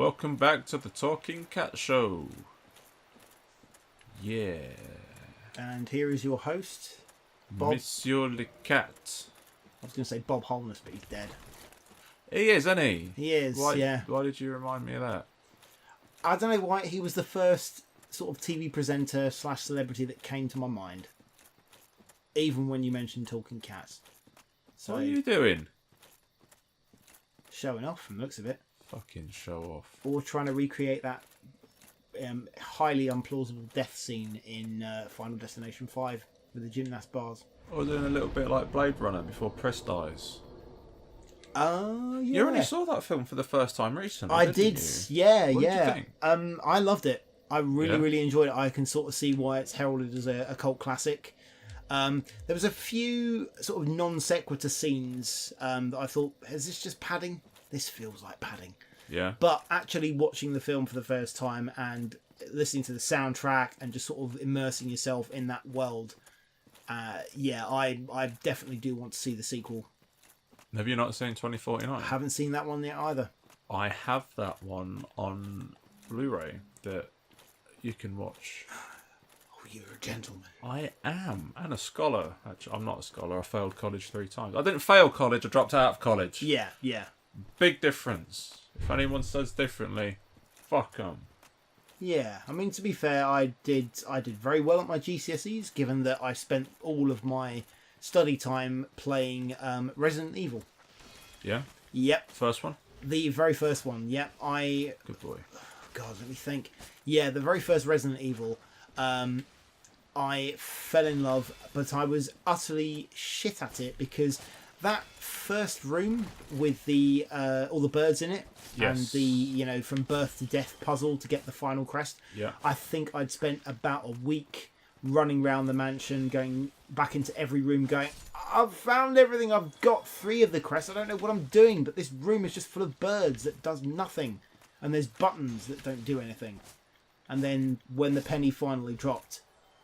Welcome back to the Talking Cat Show. Yeah. And here is your host, Bob. Monsieur le Cat. I was going to say Bob Holness, but he's dead. He is, isn't he? He is, yeah. Why did you remind me of that? I don't know why he was the first sort of TV presenter / celebrity that came to my mind. Even when you mentioned Talking Cats. So, What are you doing? showing off from the looks of it. Fucking show off. Or trying to recreate that highly unplausible death scene in Final Destination 5 with the gymnast bars. Or doing a little bit like Blade Runner before Press dies. Oh, yeah. You only saw that film for the first time recently, I didn't did, you? yeah, What yeah. did you think? I loved it. I really, Yeah? really enjoyed it. I can sort of see why it's heralded as a cult classic. There was a few sort of non sequitur scenes that I thought, is this just padding? This feels like padding. Yeah. But actually watching the film for the first time and listening to the soundtrack and just sort of immersing yourself in that world, I definitely do want to see the sequel. Have you not seen 2049? I haven't seen that one yet either. I have that one on Blu-ray that you can watch. Oh, you're a gentleman. I am, and a scholar. Actually, I'm not a scholar. I failed college 3 times. I didn't fail college. I dropped out of college. Yeah. Big difference. If anyone says differently, fuck them. Yeah, I mean, to be fair, I did very well at my GCSEs, given that I spent all of my study time playing Resident Evil. Yeah? Yep, First one? the very first one. Yep, Good boy. God, let me think. Yeah, the very first Resident Evil. I fell in love, but I was utterly shit at it because that first room with the all the birds in it, Yes. and the from birth to death puzzle to get the final crest. Yeah. I think I'd spent about a week running around the mansion, going back into every room, going, I've found everything. I've got 3 of the crests. I don't know what I'm doing, but this room is just full of birds that does nothing, and there's buttons that don't do anything. And then when the penny finally dropped,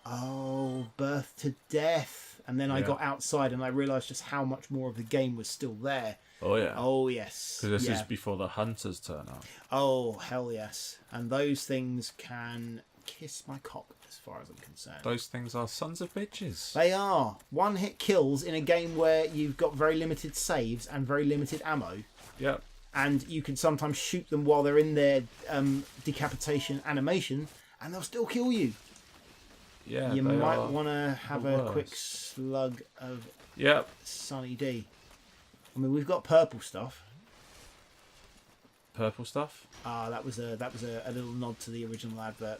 oh, birth to death. And then I got outside and I realised just how much more of the game was still there. Oh, yeah. Oh, yes. Because this yeah. is before the hunters turn up. Oh, hell yes. And those things can kiss my cock as far as I'm concerned. Those things are sons of bitches. They are. One-hit kills in a game where you've got very limited saves and very limited ammo. Yep. And you can sometimes shoot them while they're in their decapitation animation and they'll still kill you. Yeah, You they might are want to have the a worst. quick slug of Yep. Sunny D. I mean, we've got purple stuff. Purple stuff. That was a little nod to the original advert,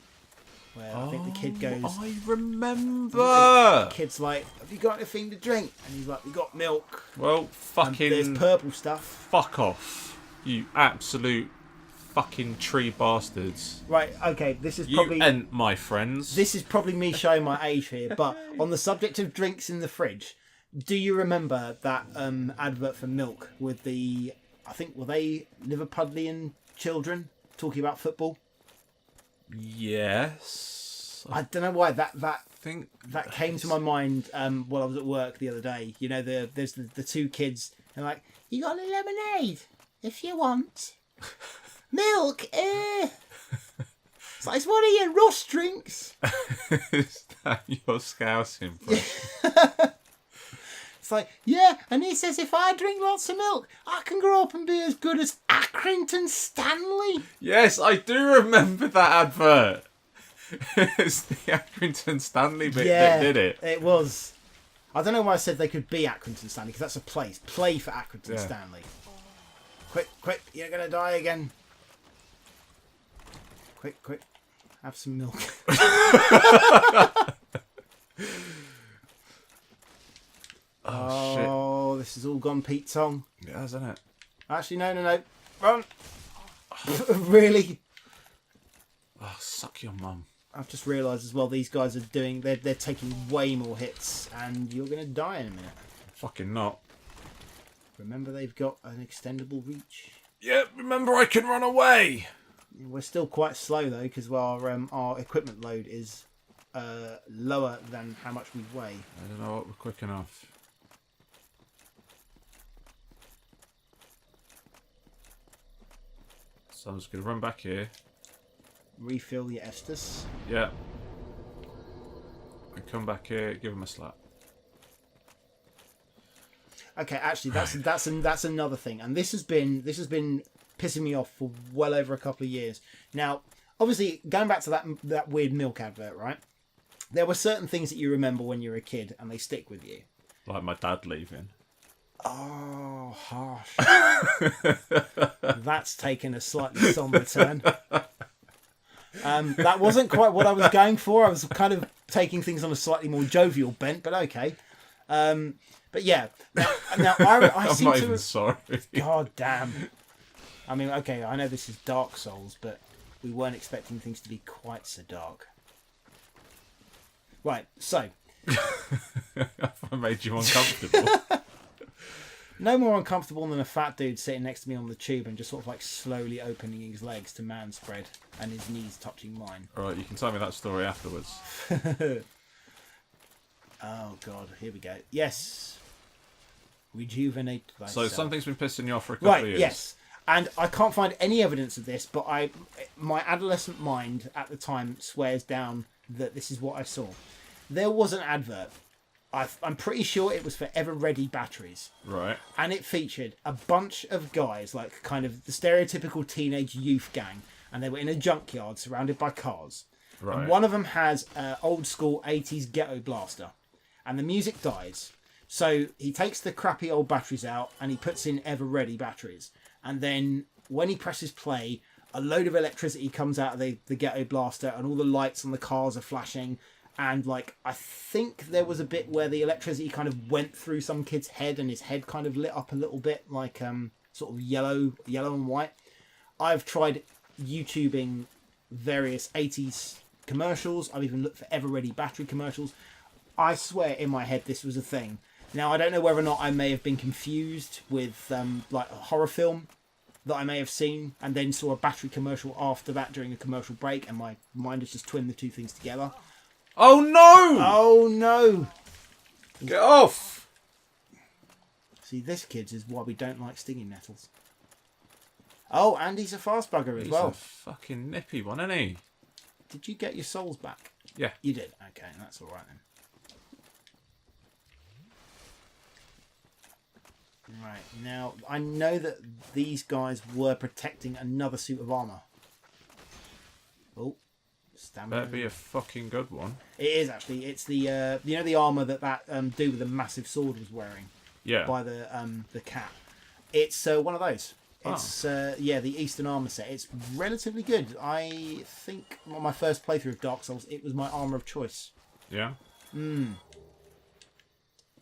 where I think the kid goes. I remember. The kid's like, "Have you got anything to drink?" And he's like, "We got milk." Well, And fucking there's purple stuff. fuck off, you absolute fucking tree bastards. Right. Okay. This is You probably ain't my friends. this is probably me showing my age here, but on the subject of drinks in the fridge, do you remember that advert for milk with the? I think were they Liverpudlian children talking about football? Yes. I don't know why that think that came to my mind while I was at work the other day. You know, there's the 2 kids and like, you got a lemonade if you want. Milk, eh? It's like, it's one of your Ross drinks. Is that your Scouse impression? It's like, yeah, and he says if I drink lots of milk, I can grow up and be as good as Accrington Stanley. Yes, I do remember that advert. It's the Accrington Stanley bit that did it. It was. I don't know why I said they could be Accrington Stanley, because that's a place. Play for Accrington Stanley. Quick, you're going to die again. Quick, have some milk. Oh, This has all gone Pete Tong. shit. Yeah, hasn't it? Actually, no. Run. Really? Oh, suck your mum. I've just realised as well, these guys are they're taking way more hits, and you're going to die in a minute. Fucking not. Remember, they've got an extendable reach. Yeah, remember I can run away. We're still quite slow though, because our equipment load is lower than how much we weigh. I don't know what we're quick enough. So I'm just going to run back here. Refill your Estus. Yeah. And come back here, give him a slap. Okay, actually, that's another thing, and this has been pissing me off for well over a couple of years now. Obviously, going back to that weird milk advert, right? There were certain things that you remember when you were a kid, and they stick with you. Like my dad leaving. Oh, harsh. That's taken a slightly somber turn. That wasn't quite what I was going for. I was kind of taking things on a slightly more jovial bent, but okay. But yeah, now I I'm seem not to. even sorry. God damn. I mean, okay, I know this is Dark Souls, but we weren't expecting things to be quite so dark. Right, so. I made you uncomfortable. No more uncomfortable than a fat dude sitting next to me on the tube and just sort of like slowly opening his legs to man spread and his knees touching mine. Alright, you can tell me that story afterwards. Oh god, here we go. Yes. Rejuvenate thyself. So something's been pissing you off for a couple of years. Yes. And I can't find any evidence of this, but my adolescent mind at the time swears down that this is what I saw. There was an advert. I'm pretty sure it was for Ever Ready batteries. Right. And it featured a bunch of guys, like kind of the stereotypical teenage youth gang, and they were in a junkyard surrounded by cars. Right. And one of them has an old school 80s ghetto blaster. And the music dies. So he takes the crappy old batteries out and he puts in Ever Ready batteries. And then when he presses play, a load of electricity comes out of the ghetto blaster and all the lights on the cars are flashing. And like, I think there was a bit where the electricity kind of went through some kid's head and his head kind of lit up a little bit, like sort of yellow and white. I've tried YouTubing various 80s commercials. I've even looked for Ever Ready battery commercials. I swear in my head this was a thing. Now, I don't know whether or not I may have been confused with like a horror film that I may have seen and then saw a battery commercial after that during a commercial break, and my mind has just twinned the two things together. Oh no! Oh no! Get off! See, this, kids, is why we don't like stinging nettles. Oh, and he's a fast bugger as well. He's a fucking nippy one, isn't he? Did you get your souls back? Yeah. You did? Okay, that's alright then. Right, now, I know that these guys were protecting another suit of armour. Oh, stamina. Better be a fucking good one. It is, actually. It's the, you know, the armour that dude with the massive sword was wearing? Yeah. By the cat. It's one of those. It's, yeah, the Eastern armour set. It's relatively good. I think on my first playthrough of Dark Souls, it was my armour of choice. Yeah?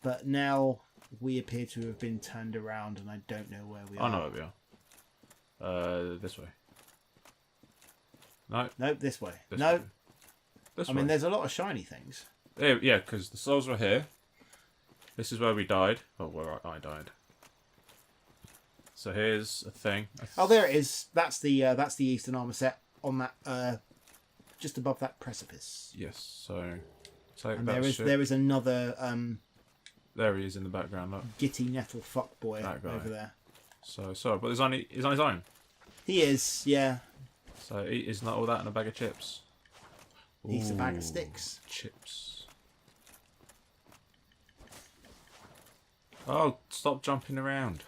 But now we appear to have been turned around and I don't know where we are. I know where we are. This way. No. Nope, this way. This no. way. This I way. mean, there's a lot of shiny things. Yeah, because the souls were here. This is where we died. Oh, where I died. So here's a thing. Oh, there it is. That's the Eastern armour set on that, just above that precipice. Yes, so take And that there is another there he is in the background, look. gitty nettle fuckboy That guy. over there. So, but he's on his own. He is, yeah. So he's not all that in a bag of chips. He's a bag of Ooh, sticks. Chips. Oh, stop jumping around.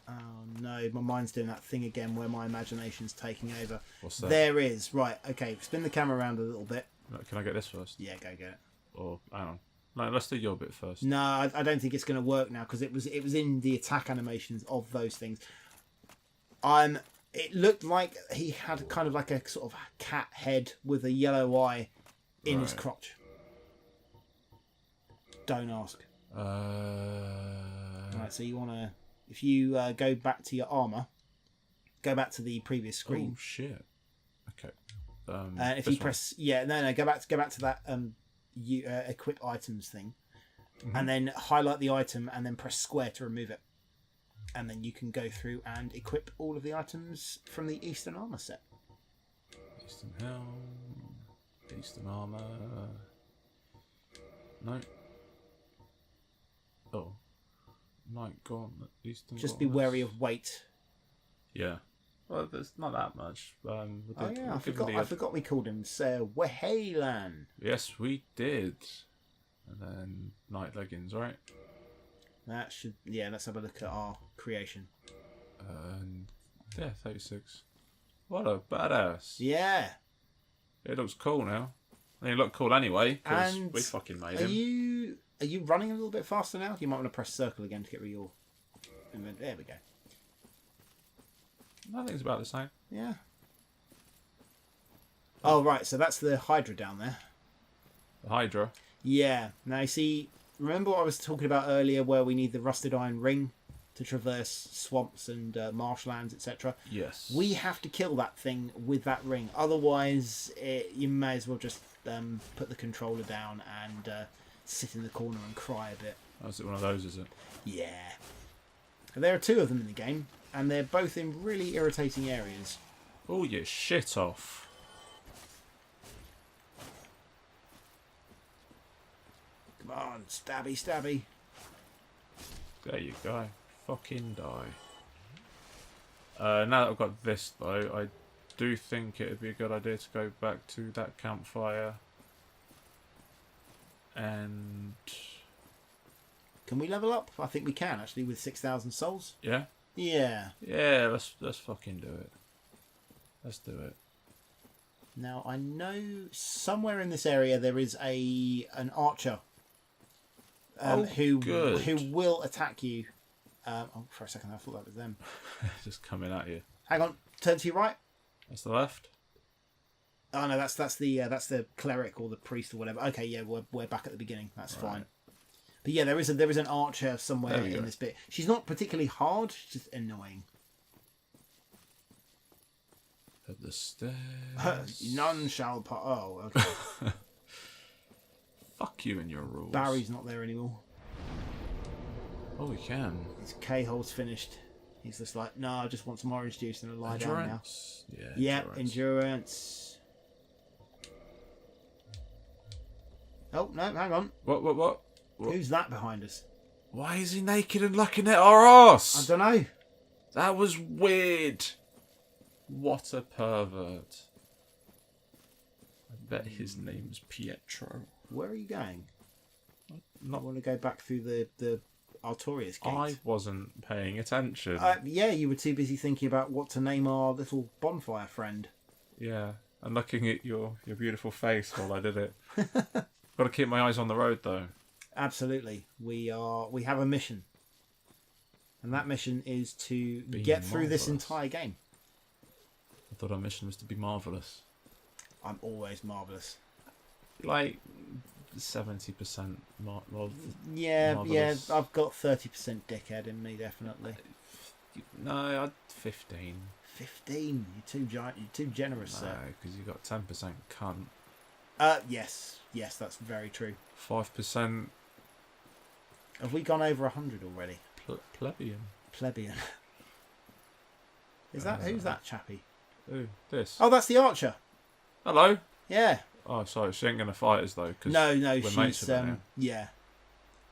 Oh no, my mind's doing that thing again where my imagination's taking over. What's that? There is. Right, okay, spin the camera around a little bit. Can I get this first? Yeah, go get it. Or hang on. No, let's do your bit first. No, I don't think it's going to work now because it was in the attack animations of those things. It looked like he had kind of like a sort of cat head with a yellow eye in his crotch. Don't ask. Right, so you want to, if you go back to your armor, go back to the previous screen. Oh shit. Okay. If you press, go back to that equip items thing, and then highlight the item, and then press square to remove it, and then you can go through and equip all of the items from the Eastern armor set. Eastern helm, Eastern armor. No. Oh. Night gauntlet. Eastern. Just be gauntlets. wary of weight. Yeah. Well, there's not that much. I forgot we called him Sir Wehalan. Yes, we did. And then night leggings, right? Let's have a look at our creation. Yeah, 36. What a badass. Yeah. It looks cool now. I mean, it looked cool anyway, because And we fucking made him. Are you running a little bit faster now? You might want to press circle again to get rid of your... There we go. Nothing's about the same. Yeah. Oh, right. So that's the Hydra down there. The Hydra. Yeah. Now, you see, remember what I was talking about earlier where we need the rusted iron ring to traverse swamps and marshlands, etc.? Yes. We have to kill that thing with that ring. Otherwise, you may as well just put the controller down and sit in the corner and cry a bit. Oh, is it one of those, is it? Yeah. There are two of them in the game, and they're both in really irritating areas. Oh, you shit off. Come on, stabby, stabby. There you go. Fucking die. Now that I've got this, though, I do think it would be a good idea to go back to that campfire. And... Can we level up? I think we can, actually, with 6,000 souls. Yeah? Yeah. Yeah, let's fucking do it. Let's do it. Now, I know somewhere in this area there is an archer who will attack you. For a second I thought that was them. Just coming at you. Hang on, turn to your right. That's the left. Oh no, that's the cleric or the priest or whatever. Okay, yeah, we're back at the beginning. That's fine. But yeah, there is an archer somewhere in this bit. She's not particularly hard. She's just annoying. At the stairs. None shall pass. Oh, okay. Fuck you and your rules. Barry's not there anymore. Oh, we can. His K-hole's finished. He's just like, no, I just want some orange juice and a lie down now. Yeah. Yep, endurance. Oh no, hang on. What? Who's that behind us? Why is he naked and looking at our arse? I don't know. That was weird. What a pervert. I bet his name's Pietro. Where are you going? I want to go back through the Artorias gate. I wasn't paying attention. Yeah, you were too busy thinking about what to name our little bonfire friend. Yeah, and looking at your beautiful face while I did it. Got to keep my eyes on the road, though. Absolutely. We have a mission. And that mission is to get through this entire game. I thought our mission was to be marvellous. I'm always marvellous. Like 70% marvellous. Yeah, I've got 30% dickhead in me, definitely. No, I'd 15. 15? You're too generous, sir. No, because you got 10% cunt. Yes, that's very true. 5%. Have we gone over 100 already? Plebeian. Who's that chappie? Ooh, this. Oh, that's the archer. Hello. Yeah. Oh, sorry, she ain't gonna fight us though. Cause No, we're mates she's with her now. Yeah.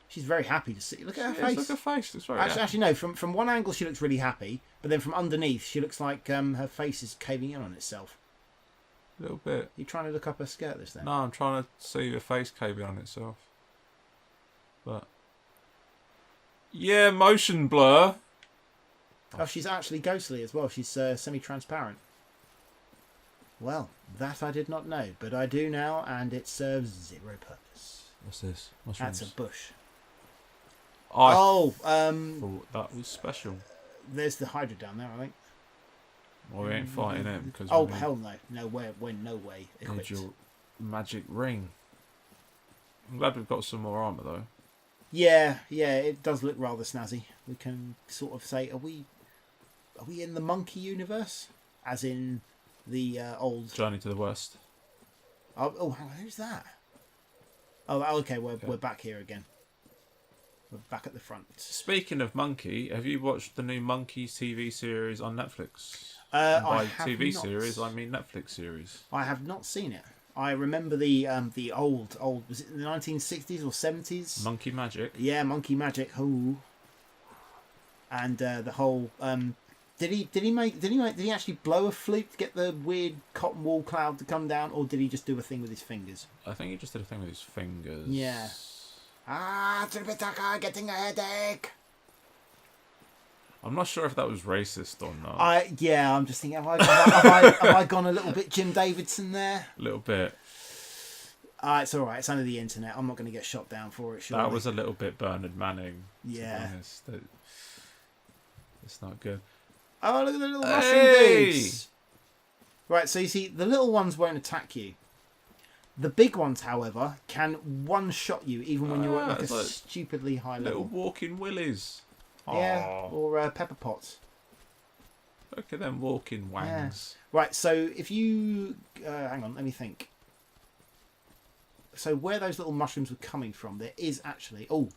She's very happy to see. Look at her Yes, face. look at her face. It's very Actually, no. From one angle, she looks really happy, but then from underneath, she looks like her face is caving in on itself. A little bit. You trying to look up her skirt this then? No, I'm trying to see her face caving on itself. But yeah, motion blur. Oh, she's actually ghostly as well. She's semi-transparent. Well, that I did not know, but I do now, and it serves zero purpose. What's this? Mushrooms. That's a bush. I thought that was special. There's the Hydra down there, I think. Well, we ain't fighting him because. Oh hell no! No way! We're no way equipped. Need your magic ring. I'm glad we've got some more armor though. Yeah, it does look rather snazzy. We can sort of say, are we in the monkey universe? As in the old Journey to the West. Oh, hang on, who's that? Oh, okay, we're back here again. We're back at the front. Speaking of Monkey, have you watched the new Monkeys TV series on Netflix? By TV series, I mean Netflix series. I have not seen it. I remember the old was it the 1960s or 70s? Monkey Magic. Yeah, Monkey Magic. Ooh. And the whole Did he actually blow a flute to get the weird cotton wool cloud to come down, or did he just do a thing with his fingers? I think he just did a thing with his fingers. Yeah. Tripitaka, getting a headache. I'm not sure if that was racist or not. I'm just thinking, have I gone a little bit Jim Davidson there? A little bit. It's all right. It's only the internet. I'm not going to get shot down for it. Surely. That was a little bit Bernard Manning. Yeah. To be honest. It's not good. Oh, look at the little mushroom dudes. Right, so you see, the little ones won't attack you. The big ones, however, can one-shot you even when you're at like a stupidly high level. Little walking willies. Yeah, Aww. or pepper pots. Look at them walking wangs. Yeah. Right, so if you... hang on, let me think. So where those little mushrooms were coming from, there is actually... Oh,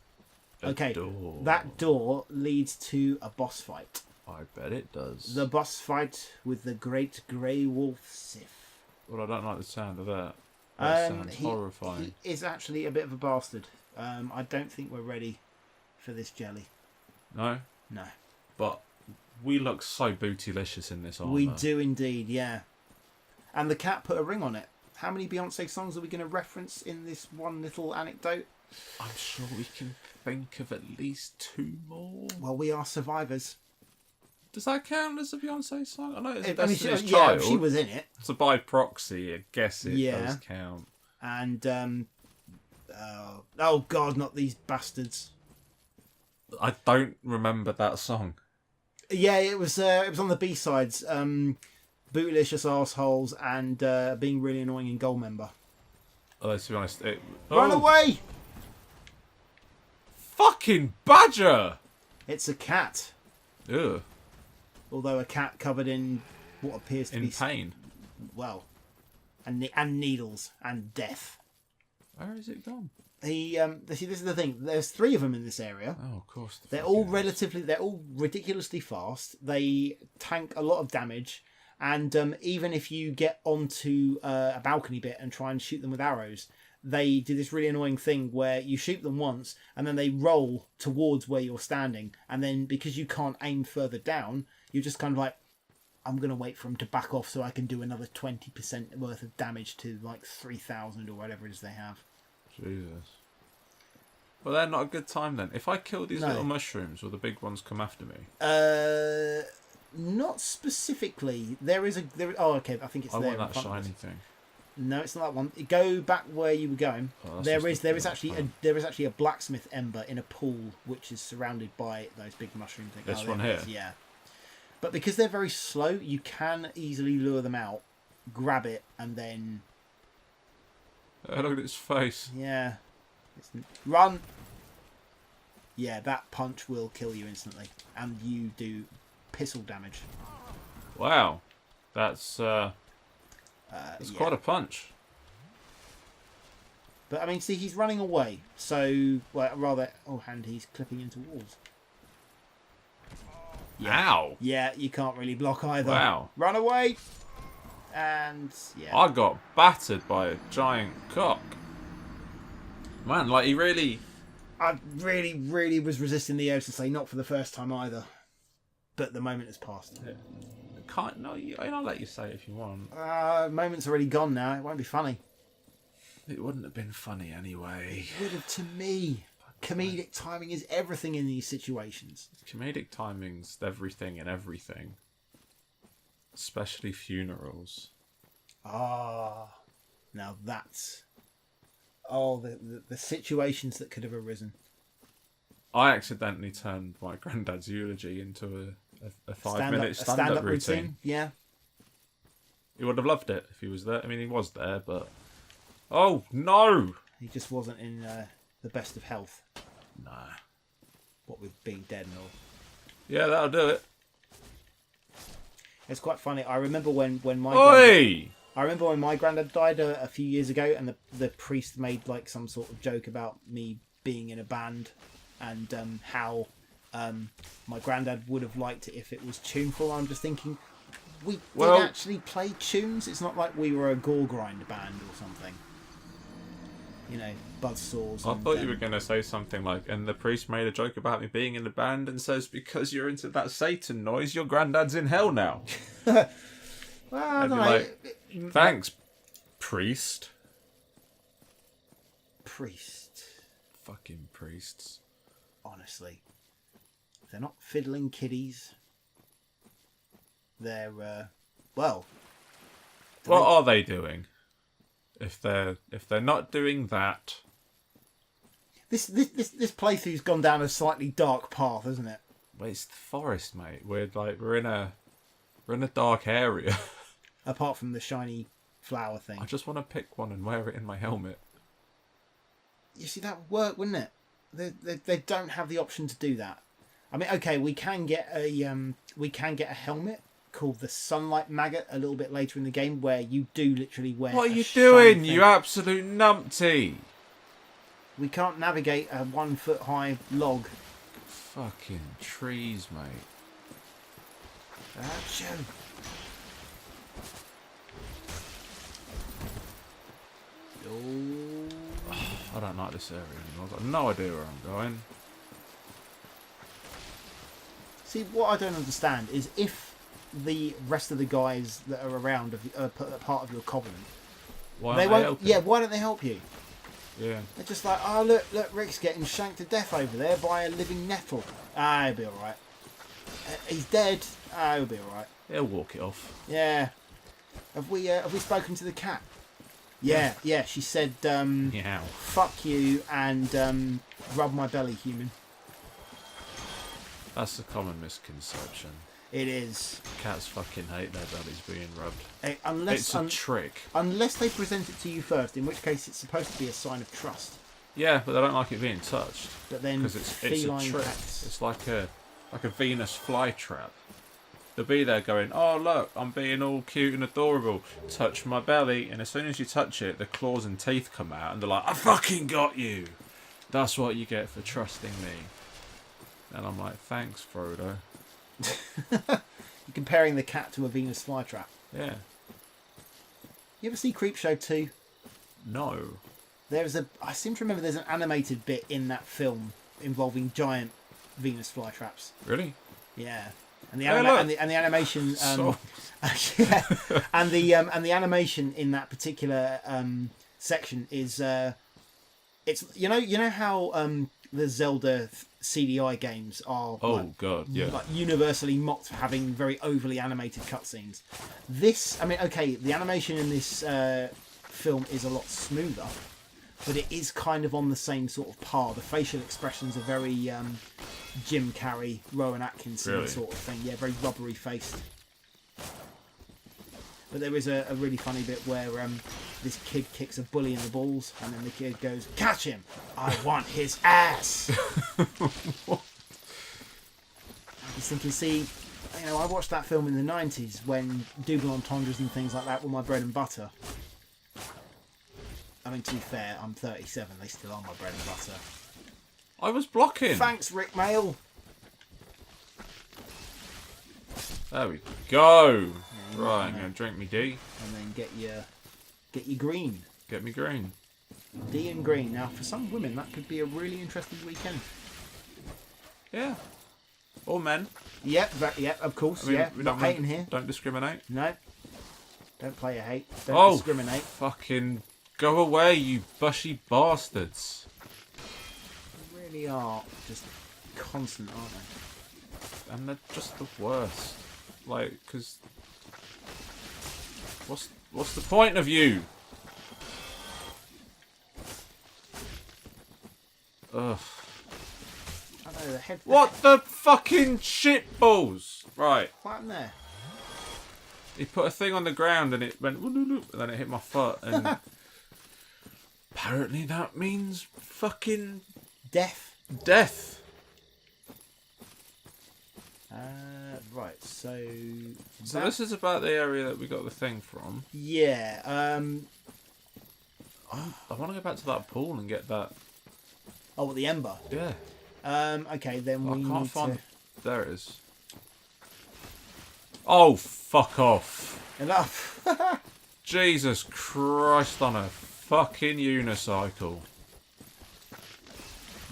okay. Door. That door leads to a boss fight. I bet it does. The boss fight with the great grey wolf Sif. Well, I don't like the sound of that. That sounds horrifying. He is actually a bit of a bastard. I don't think we're ready for this jelly. No? No. But we look so bootylicious in this armour. We do indeed, yeah. And the cat put a ring on it. How many Beyonce songs are we going to reference in this one little anecdote? I'm sure we can think of at least 2 more. Well, we are survivors. Does that count as a Beyonce song? I know it's Destiny's Child. Yeah, she was in it. So by proxy, I guess it does count. And, oh God, not these bastards. I don't remember that song. Yeah, it was on the B-sides. Bootylicious Arseholes and Being Really Annoying in Goldmember. Although, to be honest... Run away! Fucking badger! It's a cat. Ugh. Although a cat covered in what appears to be... In pain. Well, and needles and death. Where has it gone? See, this is the thing. There's 3 of them in this area. Oh, of course. They're all ridiculously fast. They tank a lot of damage. And even if you get onto a balcony bit and try and shoot them with arrows, they do this really annoying thing where you shoot them once and then they roll towards where you're standing. And then because you can't aim further down, you're just kind of like, I'm going to wait for them to back off so I can do another 20% worth of damage to like 3,000 or whatever it is they have. Jesus. Well, they're not a good time then. If I kill these little mushrooms, will the big ones come after me? Not specifically. There is. Oh, okay. I think it's there. I want that shiny thing. No, it's not that one. Go back where you were going. Oh, there is actually a blacksmith ember in a pool which is surrounded by those big mushroom things. This one here. Yeah. But because they're very slow, you can easily lure them out, grab it, and then. Oh, look at its face. Yeah. Run. Yeah, that punch will kill you instantly, and you do pistol damage. Wow, that's quite a punch. But I mean, see, he's running away, so and he's clipping into walls. Yeah. Ow! Yeah, you can't really block either. Wow! Run away, and yeah. I got battered by a giant cock. Man, like he really. I really, really was resisting the urge to say not for the first time either. But the moment has passed. I'll let you say it if you want. Moment's already gone now. It won't be funny. It wouldn't have been funny anyway. It would have to me. Comedic timing is everything in these situations. Comedic timing's everything in everything. Especially funerals. Now that's... Oh, the situations that could have arisen. I accidentally turned my granddad's eulogy into a 5-minute stand-up routine. Yeah. He would have loved it if he was there. I mean, he was there, but... Oh, no! He just wasn't in the best of health. Nah. What with being dead and all. Yeah, that'll do it. It's quite funny. I remember when my granddad died a few years ago, and the priest made like some sort of joke about me being in a band, and how my granddad would have liked it if it was tuneful. I'm just thinking, we did actually play tunes. It's not like we were a gore grind band or something. you know, buzzsaws. I thought you were going to say something like, and the priest made a joke about me being in the band and says, because you're into that Satan noise, your granddad's in hell now. Well, I I'd don't be know. like, thanks, priest. Priest. Fucking priests. Honestly. They're not fiddling kiddies. They're, well... What are they doing? If they're not doing that... This playthrough's gone down a slightly dark path, hasn't it? Well, it's the forest, mate. We're in a dark area. Apart from the shiny flower thing. I just want to pick one and wear it in my helmet. You see, that would work, wouldn't it? They don't have the option to do that. I mean, okay, we can get a helmet called the Sunlight Maggot a little bit later in the game, where you do literally wear. What are a you shiny doing, thing. you absolute numpty? We can't navigate a 1 foot high log. Fucking trees, mate. Action. Oh. I don't like this area anymore. I've got no idea where I'm going. See, what I don't understand is if the rest of the guys that are around are part of your covenant, Why they aren't won't. helping? Yeah, why don't they help you? Yeah. They're just like, oh look, Rick's getting shanked to death over there by a living nettle. Ah, he'll be all right. He's dead. Ah, he'll be all right. He'll walk it off. Yeah. Have we spoken to the cat? Yeah. She said, Yeah. fuck you and rub my belly, human. That's a common misconception. It is. Cats fucking hate their bellies being rubbed. Unless It's a trick. unless they present it to you first, in which case it's supposed to be a sign of trust. Yeah, but they don't like it being touched. But then Because it's a feline trick. cats. It's like a Venus flytrap. They'll be there going, oh look, I'm being all cute and adorable. Touch my belly, and as soon as you touch it, the claws and teeth come out, and they're like, I fucking got you. That's what you get for trusting me. And I'm like, thanks, Frodo. You're comparing the cat to a Venus flytrap. Yeah. You ever see Creepshow 2? No. I seem to remember there's an animated bit in that film involving giant Venus flytraps. Really? Yeah. And the, Hey, anima- look. and the animation So- yeah. and the animation in that particular section is it's you know how the Zelda CDI games are Oh god, yeah. like universally mocked for having very overly animated cutscenes. This, I mean, okay, the animation in this film is a lot smoother, but it is kind of on the same sort of par. The facial expressions are very Jim Carrey, Rowan Atkinson Really? sort of thing. Yeah, very rubbery faced. But there is a really funny bit where this kid kicks a bully in the balls, and then the kid goes, "Catch him! I want his ass!" I was thinking, see, you know, I watched that film in the 90s when double entendres and things like that were my bread and butter. I mean, to be fair, I'm 37, they still are my bread and butter. I was blocking. Thanks, Rick Mail. There we go. Right, I'm going to drink me D. And then get your green. Get me green. D and green. Now, for some women, that could be a really interesting weekend. Yeah. Or men. Yep, of course. I mean, yeah, we not don't hating here. Don't discriminate. No. Don't play a hate. Don't discriminate. Fucking go away, you bushy bastards. They really are just constant, aren't they? And they're just the worst. Like, because... What's the point of you? Ugh. I know, the head... What the fucking shitballs? Right. What happened there? He put a thing on the ground and it went... And then it hit my foot and... Apparently that means fucking... Death. Death. Right, so This is about the area that we got the thing from. yeah, I want to go back to that pool and get that. oh, what, the ember? Yeah. Okay, then I we can't need find. to... There it is. Oh, fuck off. Enough. Jesus Christ on a fucking unicycle.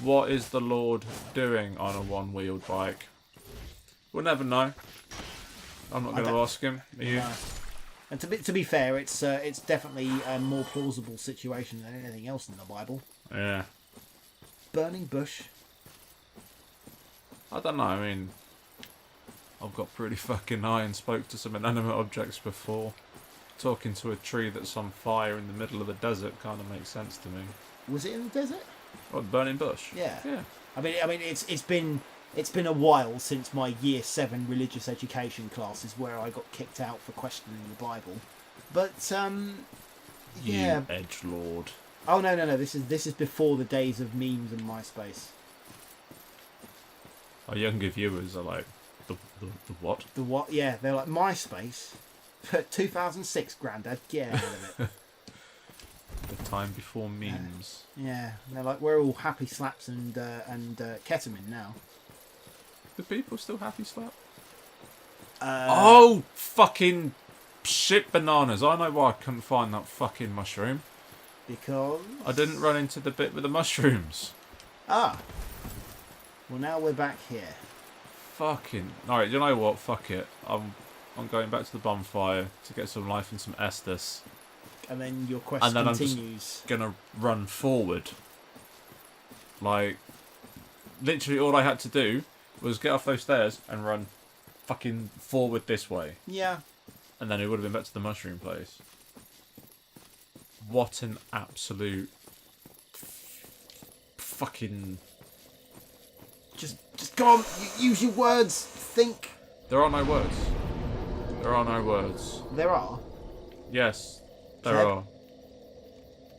What is the Lord doing on a one-wheeled bike? We'll never know. I'm not going to ask him. Are you? No. And to be fair, it's definitely a more plausible situation than anything else in the Bible. Yeah. Burning bush. I don't know. I mean, I've got pretty fucking high and spoke to some inanimate objects before. Talking to a tree that's on fire in the middle of the desert kind of makes sense to me. Was it in the desert? What, burning bush? Yeah. Yeah. I mean, it's been a while since my year 7 religious education classes where I got kicked out for questioning the Bible. But yeah. You edgelord. Oh no. This is before the days of memes and MySpace. Our younger viewers are like, the what? The what? Yeah, they're like MySpace. 2006, Grandad. Get out of it. The time before memes. Yeah, they're like, we're all happy slaps and ketamine now. Do people still happy slap? Oh, fucking shit bananas. I know why I couldn't find that fucking mushroom. because I didn't run into the bit with the mushrooms. Well, now we're back here. Fucking... Alright, you know what? Fuck it. I'm going back to the bonfire to get some life and some Estus. And then your quest And then continues. I'm just gonna run forward. Like, literally all I had to do was get off those stairs and run fucking forward this way. Yeah. And then it would have been back to the mushroom place. What an absolute... fucking... Just go on. Use your words. Think. There are no words. There are no words. There are. Yes, there Pleb. are.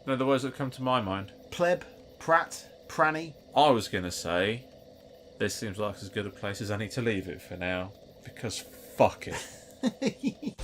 No, the words that come to my mind. Pleb, prat, pranny. I was going to say, this seems like as good a place as any to leave it for now. Because fuck it.